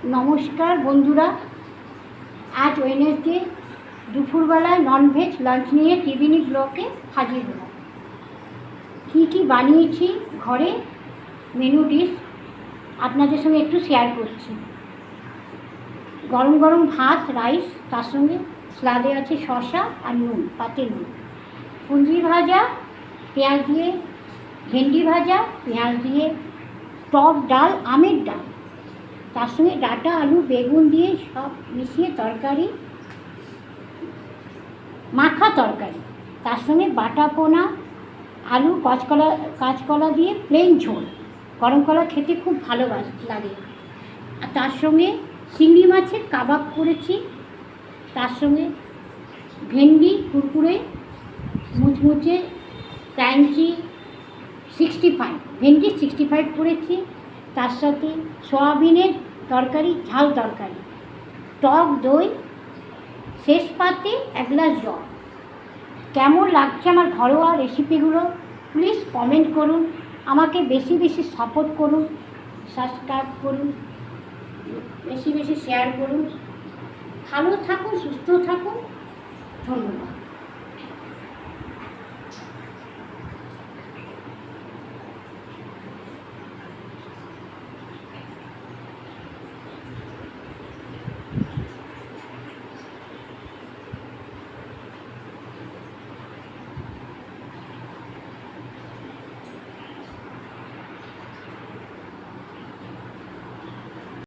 নমস্কার বন্ধুরা, আজ ওয়েডনেসডে দুপুরবেলায় ননভেজ লাঞ্চ নিয়ে টিভিনি ব্লগে হাজির হলাম। কী কী বানিয়েছি ঘরে মেনু ডিশ আপনাদের সঙ্গে একটু শেয়ার করছি। গরম গরম ভাত, রাইস, তার সঙ্গে স্লাদে আছে শসা আর নুন, পাতে নুন, কুঁদরি ভাজা, পেঁয়াজ দিয়ে, ভেন্ডি ভাজা, পেঁয়াজ দিয়ে, টক ডাল, আমের ডাল, তার সঙ্গে ডাঁটা, আলু, বেগুন দিয়ে সব মিশিয়ে তরকারি, মাখা তরকারি, তার সঙ্গে বাটা পোনা, আলু, কাঁচকলা দিয়ে প্লেন ঝোল। গরম কলা খেতে খুব ভালো লাগে। আর তার সঙ্গে চিংড়ি মাছের কাবাব করেছি, তার সঙ্গে ভেন্ডি কুরকুরে মুচমুচে ক্রাঞ্চি 65 ভেন্ডি 65 করেছি, তার সাথে সয়াবিনের তরকারি, ঝাল তরকারি, টক দই, শেষ পাতে এক গ্লাস জল। কেমন লাগছে আমার ঘরোয়া রেসিপিগুলো প্লিজ কমেন্ট করুন, আমাকে বেশি বেশি সাপোর্ট করুন, সাবস্ক্রাইব করুন, বেশি বেশি শেয়ার করুন। ভালো থাকুন, সুস্থ থাকুন, ধন্যবাদ।